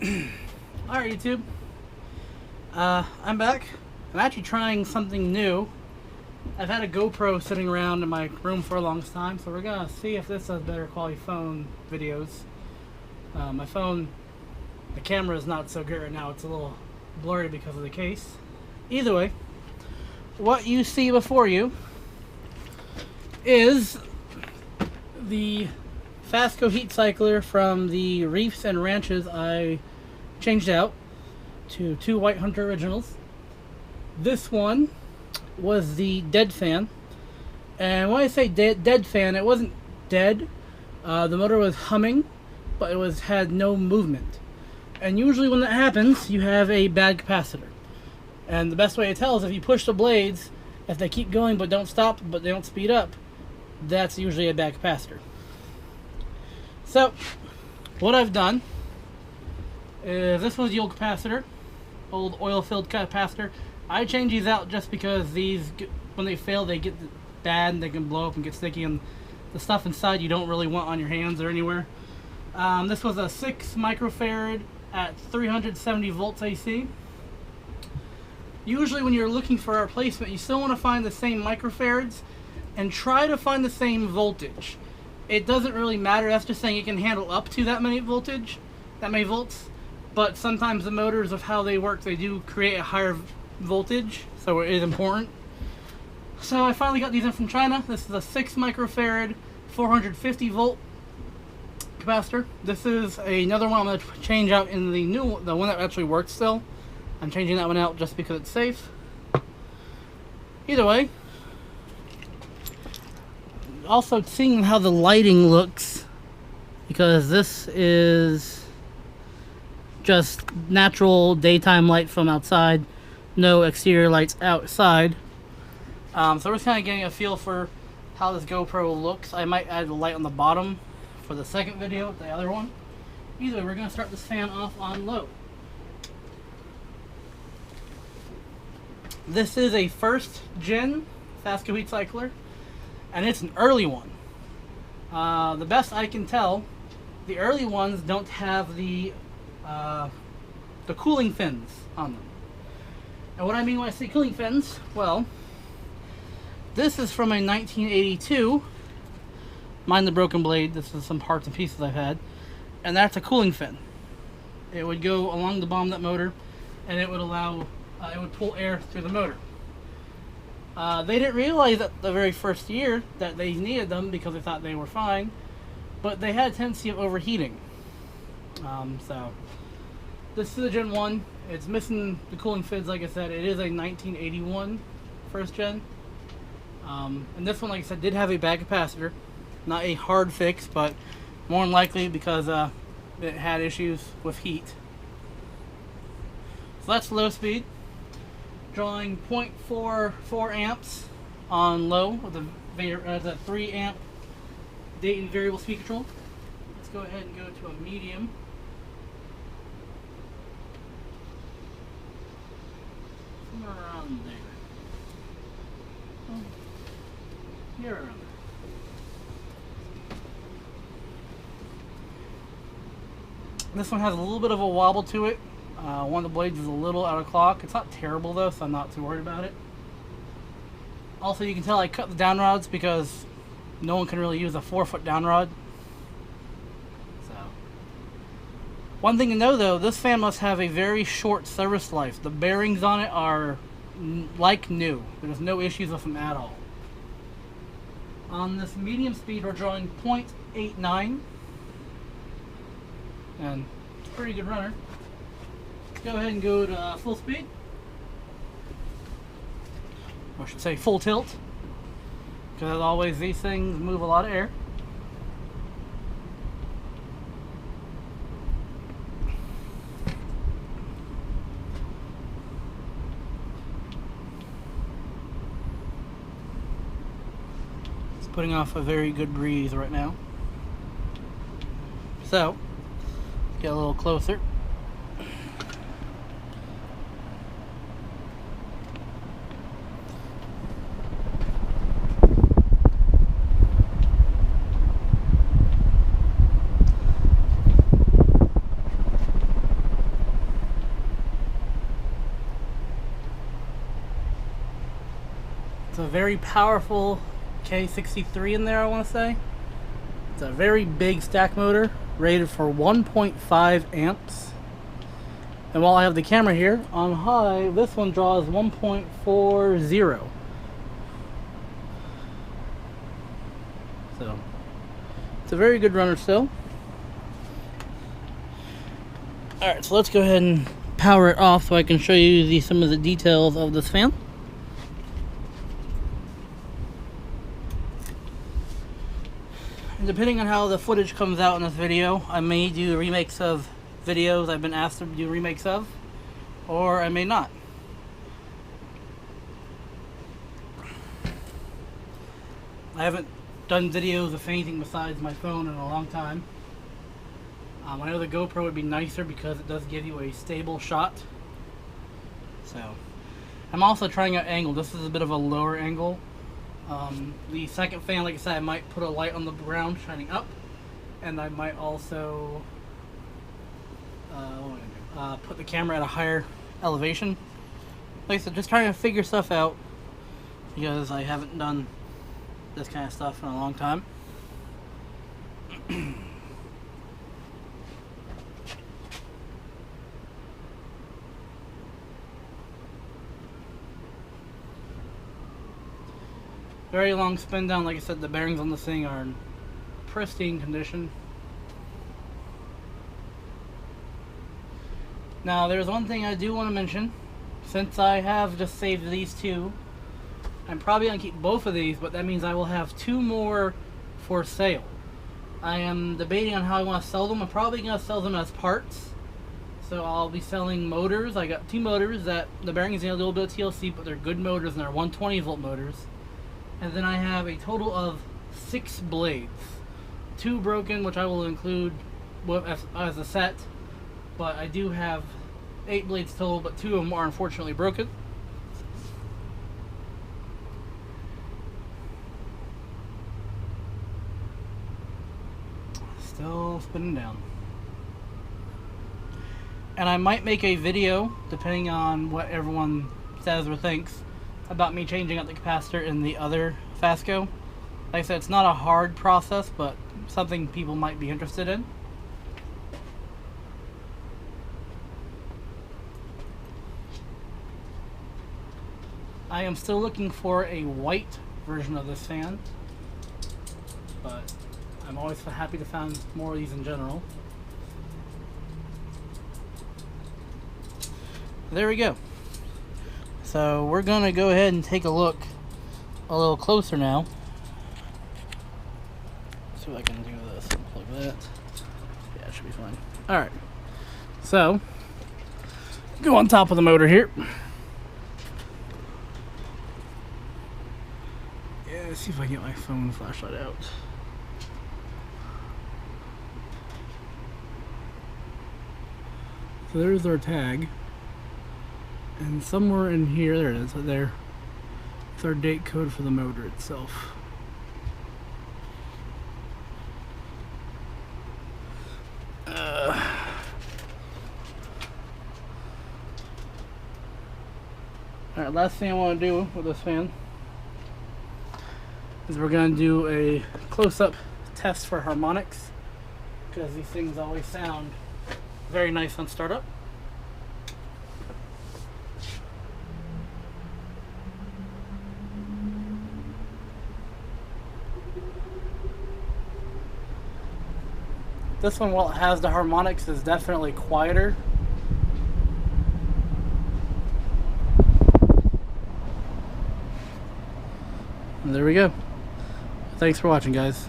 Alright, YouTube. I'm back. I'm actually trying something new. I've had a GoPro sitting around in my room for a long time, so we're gonna see if this has better quality phone videos. My phone, the camera is not so good right now. It's a little blurry because of the case. Either way, what you see before you is the Fasco heat cycler from the Reefs and Ranches I changed out to two White Hunter originals. This one was the dead fan, and when I say dead fan, it wasn't dead. The motor was humming, but it had no movement. And usually when that happens, you have a bad capacitor. And the best way to tell is if you push the blades, if they keep going but don't stop, but they don't speed up, that's usually a bad capacitor. So, what I've done is, this was the old capacitor, old oil-filled capacitor. I change these out just because these, when they fail, they get bad and they can blow up and get sticky, and the stuff inside you don't really want on your hands or anywhere. This was a 6 microfarad at 370 volts AC. Usually when you're looking for a replacement, you still want to find the same microfarads and try to find the same voltage. It doesn't really matter. That's just saying it can handle up to that many volts. But sometimes the motors, of how they work, they do create a higher voltage, so it is important. So I finally got these in from China. This is a 6 microfarad 450 volt capacitor. This is another one I'm going to change out in the one that actually works still. I'm changing that one out just because it's safe. Either way, also seeing how the lighting looks, because this is just natural daytime light from outside, no exterior lights outside. So we're just kind of getting a feel for how this GoPro looks. I might add the light on the bottom for the second video, the other one. Either way, we're going to start this fan off on low. This is a first gen Fasco heat cycler, and it's an early one. The best I can tell, the early ones don't have the cooling fins on them. And what I mean when I say cooling fins, well, this is from a 1982. Mind the broken blade. This is some parts and pieces I've had, and that's a cooling fin. It would go along the bottom of that motor, and it would allow it would pull air through the motor. They didn't realize that the very first year that they needed them because they thought they were fine, but they had a tendency of overheating. So this is a Gen 1. It's missing the cooling fins, like I said. It is a 1981 first gen. And this one, like I said, did have a bad capacitor. Not a hard fix, but more than likely because it had issues with heat. So that's low speed. Drawing 0.44 amps on low with a 3 amp Dayton variable speed control. Let's go ahead and go to a medium. Somewhere around there. Here around there. This one has a little bit of a wobble to it. One of the blades is a little out of clock. It's not terrible though, so I'm not too worried about it. Also, you can tell I cut the down rods because no one can really use a 4-foot down rod. So, one thing to know though, this fan must have a very short service life. The bearings on it are like new. There's no issues with them at all. On this medium speed, we're drawing 0.89, and it's a pretty good runner. Let's go ahead and go to full speed, or I should say full tilt, because as always these things move a lot of air. It's putting off a very good breeze right now. So, let's get a little closer. very powerful K63 in there, I want to say. It's a very big stack motor, rated for 1.5 amps. And while I have the camera here, on high, this one draws 1.40. So, it's a very good runner still. Alright, so let's go ahead and power it off so I can show you some of the details of this fan. And depending on how the footage comes out in this video, I may do remakes of videos I've been asked to do remakes of, or I may not. I haven't done videos of anything besides my phone in a long time. I know the GoPro would be nicer because it does give you a stable shot. So, I'm also trying out angle. This is a bit of a lower angle. The second fan, like I said, I might put a light on the ground shining up, and I might also put the camera at a higher elevation. Like I said, just trying to figure stuff out because I haven't done this kind of stuff in a long time. Very long spin down. Like I said, the bearings on this thing are in pristine condition. Now, there's one thing I do want to mention. Since I have just saved these two, I'm probably going to keep both of these, but that means I will have two more for sale. I am debating on how I want to sell them. I'm probably going to sell them as parts. So I'll be selling motors. I got two motors that the bearings need a little bit of TLC, but they're good motors and they're 120 volt motors. And then I have a total of 6 blades. 2 broken, which I will include as a set. But I do have 8 blades total, but 2 of them are unfortunately broken. Still spinning down. And I might make a video, depending on what everyone says or thinks, about me changing out the capacitor in the other fasco. Like I said, it's not a hard process, but something people might be interested in. I am still looking for a white version of this fan, but I'm always happy to find more of these in general. There we go. So we're gonna go ahead and take a look a little closer now. See if I can do this. Unplug that. Yeah, it should be fine. Alright. So go on top of the motor here. Yeah, let's see if I can get my phone flashlight out. So there's our tag. And somewhere in here, there it is, right there. It's our date code for the motor itself. Alright, last thing I want to do with this fan is we're going to do a close-up test for harmonics, because these things always sound very nice on startup. This one, while it has the harmonics, is definitely quieter. And there we go. Thanks for watching, guys.